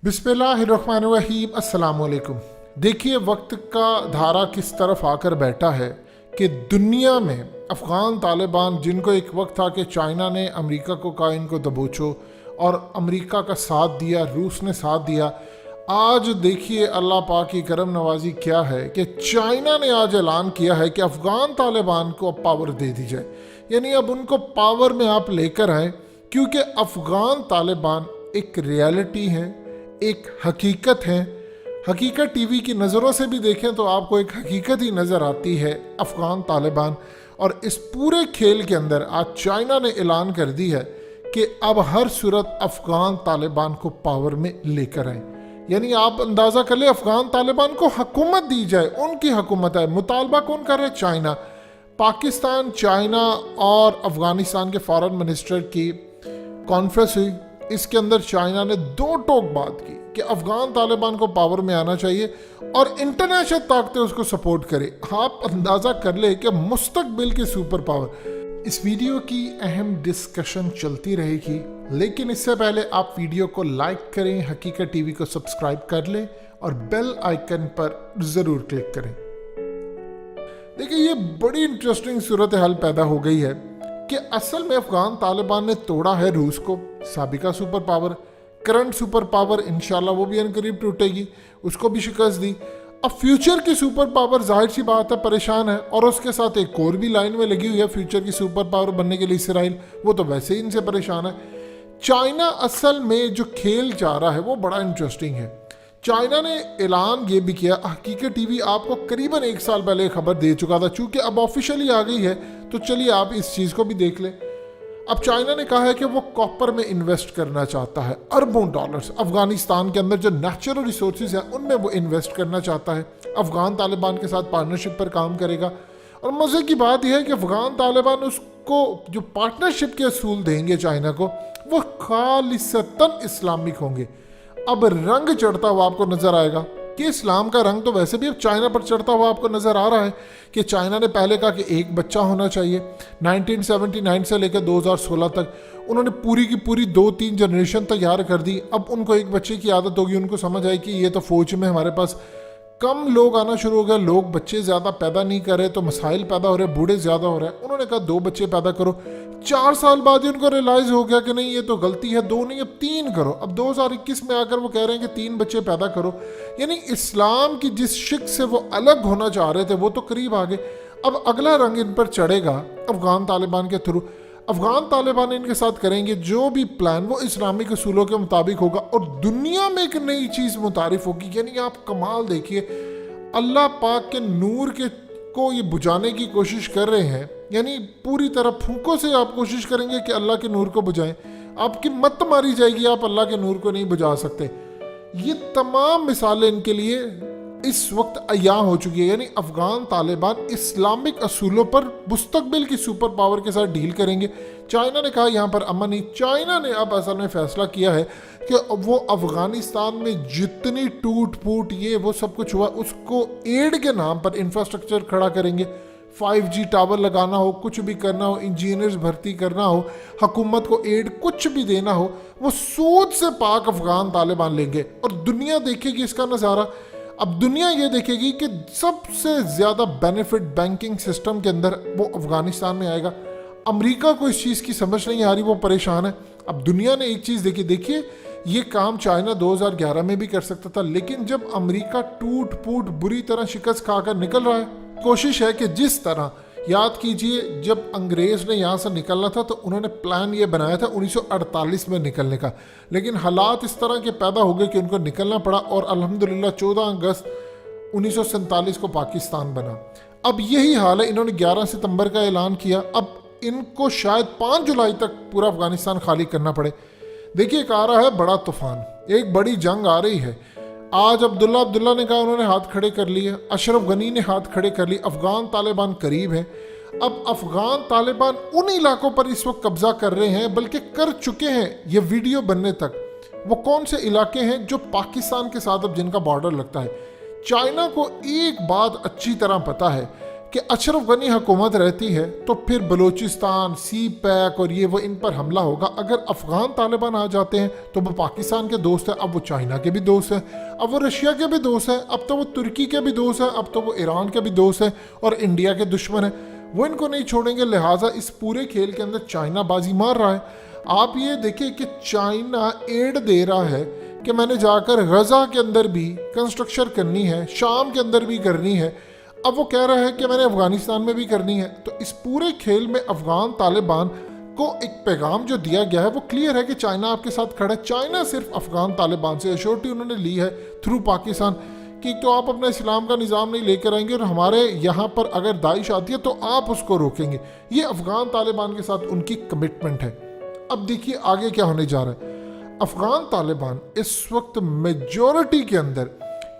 बिस्मिल्लाहिर्रहमानिर्रहीम, अस्सलाम वालेकुम। देखिए वक्त का धारा किस तरफ आकर बैठा है कि दुनिया में अफ़गान तालिबान, जिनको एक वक्त था कि चाइना ने अमेरिका को कहा इनको दबोचो और अमेरिका का साथ दिया, रूस ने साथ दिया। आज देखिए अल्लाह पाक की करम नवाजी क्या है कि चाइना ने आज ऐलान किया है कि अफ़गान तालिबान को अब पावर दे दी जाए, यानी अब उनको पावर में आप लेकर आए, क्योंकि अफ़गान तालिबान एक रियलिटी है, एक हकीकत है। हकीकत टीवी की नज़रों से भी देखें तो आपको एक हकीकत ही नज़र आती है अफ़गान तालिबान। और इस पूरे खेल के अंदर आज चाइना ने ऐलान कर दी है कि अब हर सूरत अफ़गान तालिबान को पावर में लेकर आए, यानी आप अंदाज़ा कर ले अफ़गान तालिबान को हुकूमत दी जाए, उनकी हुकूमत है। मुतालबा कौन कर रहे? चाइना। पाकिस्तान, चाइना और अफ़गानिस्तान के फॉरेन मिनिस्टर की कॉन्फ्रेंस हुई, इसके अंदर चाइना ने दो टोक बात की कि अफ़गान तालिबान को पावर में आना चाहिए और इंटरनेशनल ताकतें उसको सपोर्ट करें। आप अंदाज़ा कर ले कि मुस्तकबिल की सुपर पावर। इस वीडियो की अहम डिस्कशन चलती रहेगी, लेकिन इससे पहले आप वीडियो को लाइक करें, हकीकत टीवी को सब्सक्राइब कर लें और बेल आइकन पर ज़रूर क्लिक करें। देखिए ये बड़ी इंटरेस्टिंग सूरत हाल पैदा हो गई है कि असल में अफ़गान तालिबान ने तोड़ा है रूस को, साबिका super power, current super power, इंशाल्लाह वो भी अनकरीब टूटेगी, उसको भी शिकस्त दी। अब फ्यूचर की सुपर पावर जाहिर सी बात है परेशान है, और उसके साथ एक और भी लाइन में लगी हुई है फ्यूचर की सुपर पावर बनने के लिए, इसराइल, वो तो वैसे ही इनसे परेशान है। चाइना असल में जो खेल जा रहा है वो बड़ा इंटरेस्टिंग है। चाइना ने ऐलान ये भी किया, हकीकत टीवी आपको करीबन 1 साल पहले खबर दे चुका था, चूंकि अब ऑफिशियली आ गई है तो चलिए आप इस चीज़ को भी देख लें। अब चाइना ने कहा है कि वो कॉपर में इन्वेस्ट करना चाहता है, अरबों डॉलर्स अफगानिस्तान के अंदर जो नेचुरल रिसोर्सेज हैं उनमें वो इन्वेस्ट करना चाहता है। अफगान तालिबान के साथ पार्टनरशिप पर काम करेगा, और मज़े की बात यह है कि अफगान तालिबान उसको जो पार्टनरशिप के असूल देंगे चाइना को, वो खालिसतन इस्लामिक होंगे। अब रंग चढ़ता हुआ आपको नजर आएगा कि इस्लाम का रंग तो वैसे भी अब चाइना पर चढ़ता हुआ आपको नजर आ रहा है कि चाइना ने पहले कहा कि एक बच्चा होना चाहिए। 1979 से लेकर 2016 तक उन्होंने पूरी की पूरी 2-3 जनरेशन तैयार कर दी। अब उनको एक बच्चे की आदत होगी, उनको समझ आई कि ये तो फौज में हमारे पास कम लोग आना शुरू हो गए, लोग बच्चे ज़्यादा पैदा नहीं कर रहे तो मसाइल पैदा हो रहे, बूढ़े ज़्यादा हो रहे हैं। उन्होंने कहा 2 बच्चे पैदा करो। 4 साल बाद ही उनको रियलाइज़ हो गया कि नहीं ये तो गलती है, 2 नहीं अब 3 करो। अब 2021 में आकर वो कह रहे हैं कि 3 बच्चे पैदा करो, यानी इस्लाम की जिस शिक से वो अलग होना चाह रहे थे वो तो करीब आ गए। अब अगला रंग इन पर चढ़ेगा अफगान तालिबान के थ्रू। अफगान तालिबान इनके साथ करेंगे जो भी प्लान वो इस्लामिक असूलों के मुताबिक होगा, और दुनिया में एक नई चीज़ मुतारिफ होगी। यानी आप कमाल देखिए, अल्लाह पाक के नूर के को ये बुझाने की कोशिश कर रहे हैं, यानी पूरी तरह फूंकों से आप कोशिश करेंगे कि अल्लाह के नूर को बुझाएं। आपकी मत मारी जाएगी, आप अल्लाह के नूर को नहीं बुझा सकते। ये तमाम मिसालें इनके लिए इस वक्त अय्यां हो चुकी है। यानी अफगान तालिबान इस्लामिक असूलों पर मुस्तकबिल की सुपर पावर के साथ डील करेंगे। चाइना ने कहा यहाँ पर अमन नहीं। चाइना ने अब असल में फैसला किया है कि वो अफगानिस्तान में जितनी टूट फूट ये वो सब कुछ हुआ उसको एड के नाम पर इंफ्रास्ट्रक्चर खड़ा करेंगे। 5G टावर लगाना हो, कुछ भी करना हो, इंजीनियर्स भर्ती करना हो, हुकूमत को एड कुछ भी देना हो, वो सूद से पाक अफगान तालिबान लेंगे और दुनिया देखेगी इसका नज़ारा। अब दुनिया ये देखेगी कि सबसे ज़्यादा बेनिफिट बैंकिंग सिस्टम के अंदर वो अफगानिस्तान में आएगा। अमेरिका को इस चीज़ की समझ नहीं आ रही, वो परेशान है। अब दुनिया ने एक चीज़ देखी, देखिए ये काम चाइना 2011 में भी कर सकता था, लेकिन जब अमेरिका टूट फूट बुरी तरह शिकस्त खाकर निकल रहा है, कोशिश है कि जिस तरह, याद कीजिए जब अंग्रेज़ ने यहाँ से निकलना था तो उन्होंने प्लान ये बनाया था 1948 में निकलने का, लेकिन हालात इस तरह के पैदा हो गए कि उनको निकलना पड़ा, और अल्हम्दुलिल्लाह 14 अगस्त 1947 को पाकिस्तान बना। अब यही हाल है, इन्होंने 11 सितंबर का ऐलान किया, अब इनको शायद 5 जुलाई तक पूरा अफगानिस्तान खाली करना पड़े। देखिए एक आ रहा है बड़ा तूफान, एक बड़ी जंग आ रही है। आज अब्दुल्ला ने कहा उन्होंने हाथ खड़े कर लिए, अशरफ गनी ने हाथ खड़े कर लिए, अफगान तालिबान करीब है। अब अफगान तालिबान उन इलाकों पर इस वक्त कब्जा कर रहे हैं, बल्कि कर चुके हैं ये वीडियो बनने तक। वो कौन से इलाके हैं जो पाकिस्तान के साथ अब जिनका बॉर्डर लगता है। चाइना को एक बात अच्छी तरह पता है کہ اشرف غنی حکومت رہتی ہے تو پھر بلوچستان، سی پیک اور یہ وہ ان پر حملہ ہوگا. اگر افغان طالبان آ جاتے ہیں تو وہ پاکستان کے دوست ہیں، اب وہ چائنا کے بھی دوست ہیں، اب وہ رشیا کے بھی دوست ہیں، اب تو وہ ترکی کے بھی دوست ہیں، اب تو وہ ایران کے بھی دوست ہیں اور انڈیا کے دشمن ہیں. وہ ان کو نہیں چھوڑیں گے. لہٰذا اس پورے کھیل کے اندر چائنا بازی مار رہا ہے. آپ یہ دیکھیں کہ چائنا ایڈ دے رہا ہے کہ میں نے جا کر غزہ کے اندر بھی کنسٹرکشن کرنی ہے، شام کے اندر بھی کرنی ہے. اب وہ کہہ رہا ہے کہ میں نے افغانستان میں بھی کرنی ہے. تو اس پورے کھیل میں افغان طالبان کو ایک پیغام جو دیا گیا ہے وہ کلیئر ہے کہ چائنا آپ کے ساتھ کھڑا ہے. چائنا صرف افغان طالبان سے ایشورٹی انہوں نے لی ہے تھرو پاکستان کہ تو آپ اپنا اسلام کا نظام نہیں لے کر آئیں گے اور ہمارے یہاں پر اگر داعش آتی ہے تو آپ اس کو روکیں گے. یہ افغان طالبان کے ساتھ ان کی کمٹمنٹ ہے. اب دیکھیے آگے کیا ہونے جا رہا ہے. افغان طالبان اس وقت میجورٹی کے اندر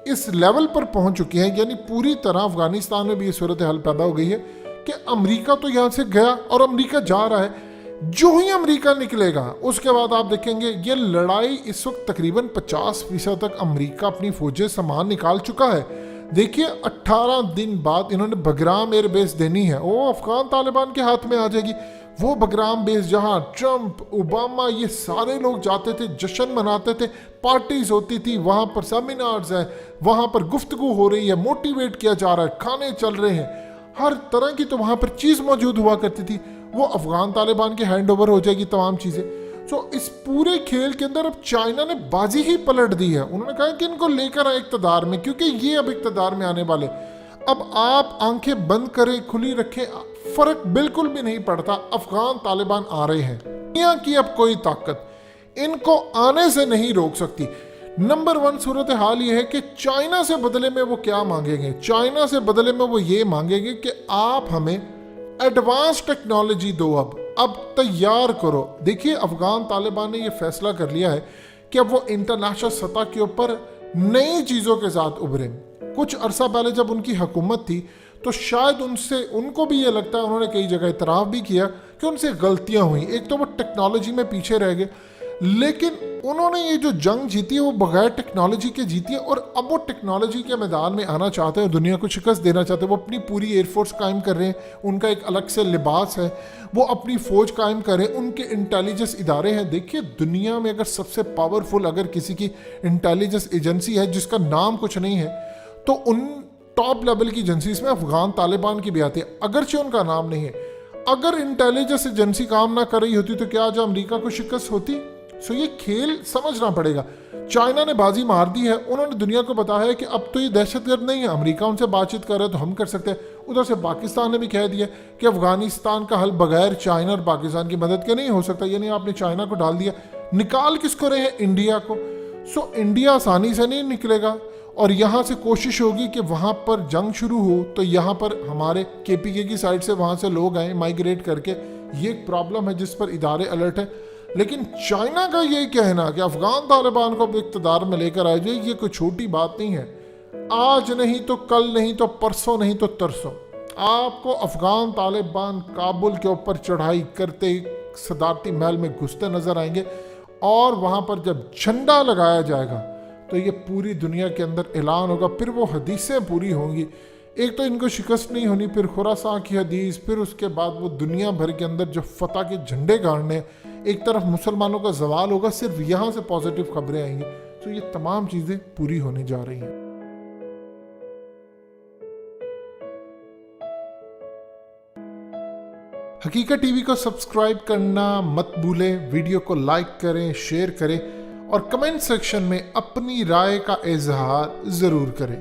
اس لیول پر پہنچ چکی ہیں، یعنی پوری طرح افغانستان میں بھی یہ صورتحال پیدا ہو گئی ہے کہ امریکہ تو یہاں سے گیا اور امریکہ جا رہا ہے. جو ہی امریکہ نکلے گا اس کے بعد آپ دیکھیں گے یہ لڑائی اس وقت تقریباً 50% تک امریکہ اپنی فوجیں سامان نکال چکا ہے. دیکھیے 18 دن بعد انہوں نے بگرام ایئر بیس دینی ہے، وہ افغان طالبان کے ہاتھ میں آ جائے گی. وہ بگرام بیس جہاں ٹرمپ، اوباما یہ سارے لوگ جاتے تھے، جشن مناتے تھے، پارٹیز ہوتی تھی، وہاں پر سیمینارز ہیں، وہاں پر گفتگو ہو رہی ہے، موٹیویٹ کیا جا رہا ہے، کھانے چل رہے ہیں، ہر طرح کی تو وہاں پر چیز موجود ہوا کرتی تھی. وہ افغان طالبان کے ہینڈ اوور ہو جائے گی تمام چیزیں. سو اس پورے کھیل کے اندر اب چائنا نے بازی ہی پلٹ دی ہے. انہوں نے کہا کہ ان کو لے کر آئے اقتدار میں، کیونکہ یہ اب اقتدار میں آنے والے. اب آپ آنکھیں بند کریں، کھلی رکھیں، فرق بالکل بھی نہیں پڑتا. افغان طالبان آ رہے ہیں. دنیا کی اب کوئی طاقت ان کو آنے سے نہیں روک سکتی. نمبر 1 صورتحال یہ ہے کہ چائنا سے بدلے میں وہ کیا مانگیں گے؟ چائنا سے بدلے میں وہ یہ مانگیں گے کہ آپ ہمیں ایڈوانس ٹیکنالوجی دو، اب تیار کرو. دیکھیے افغان طالبان نے یہ فیصلہ کر لیا ہے کہ اب وہ انٹرنیشنل سطح کے اوپر نئی چیزوں کے ساتھ ابھریں. کچھ عرصہ پہلے جب ان کی حکومت تھی تو شاید ان کو بھی یہ لگتا ہے، انہوں نے کئی جگہ اعتراف بھی کیا کہ ان سے غلطیاں ہوئیں. ایک تو وہ ٹیکنالوجی میں پیچھے رہ گئے، لیکن انہوں نے یہ جو جنگ جیتی ہے وہ بغیر ٹیکنالوجی کے جیتی ہے، اور اب وہ ٹیکنالوجی کے میدان میں آنا چاہتے ہیں، دنیا کو شکست دینا چاہتے ہیں. وہ اپنی پوری ایئر فورس قائم کر رہے ہیں، ان کا ایک الگ سے لباس ہے، وہ اپنی فوج قائم کر رہے ہیں، ان کے انٹیلیجنس ادارے ہیں. دیکھیے دنیا میں اگر سب سے پاورفل اگر کسی کی انٹیلیجنس ایجنسی ہے جس کا نام کچھ نہیں ہے تو ان ٹاپ لیول کی ایجنسیز میں افغان طالبان کی بھی آتی ہے، اگرچہ ان کا نام نہیں ہے. اگر انٹیلیجنس ایجنسی کام نہ کر رہی ہوتی تو کیا آج امریکہ کو شکست ہوتی؟ سو یہ کھیل سمجھنا پڑے گا. چائنا نے بازی مار دی ہے. انہوں نے دنیا کو بتایا ہے کہ اب تو یہ دہشت گرد نہیں ہے، امریکہ ان سے بات چیت کر رہا ہے تو ہم کر سکتے ہیں. ادھر سے پاکستان نے بھی کہہ دیا کہ افغانستان کا حل بغیر چائنا اور پاکستان کی مدد کے نہیں ہو سکتا. یعنی آپ نے چائنا کو ڈال دیا. نکال کس کو رہے ہیں؟ انڈیا کو. سو انڈیا آسانی سے نہیں نکلے گا، اور یہاں سے کوشش ہوگی کہ وہاں پر جنگ شروع ہو تو یہاں پر ہمارے KPK کی سائڈ سے وہاں سے لوگ آئیں مائیگریٹ کر کے. یہ ایک پرابلم ہے جس پر ادارے الرٹ ہے. لیکن چائنا کا یہ کہنا کہ افغان طالبان کو اقتدار میں لے کر آئے جائے، یہ کوئی چھوٹی بات نہیں ہے. آج نہیں تو کل، نہیں تو پرسوں، نہیں تو ترسوں آپ کو افغان طالبان کابل کے اوپر چڑھائی کرتے صدارتی محل میں گھستے نظر آئیں گے، اور وہاں پر جب جھنڈا لگایا جائے گا تو یہ پوری دنیا کے اندر اعلان ہوگا. پھر وہ حدیثیں پوری ہوں گی. ایک تو ان کو شکست نہیں ہونی، پھر خراسان کی حدیث، پھر اس کے بعد وہ دنیا بھر کے اندر جو فتح کے جھنڈے گاڑنے، ایک طرف مسلمانوں کا زوال ہوگا، صرف یہاں سے پازیٹیو خبریں آئیں گی. تو یہ تمام چیزیں پوری ہونے جا رہی ہیں. حقیقت ٹی وی کو سبسکرائب کرنا مت بھولیں، ویڈیو کو لائک کریں، شیئر کریں اور کمنٹ سیکشن میں اپنی رائے کا اظہار ضرور کریں.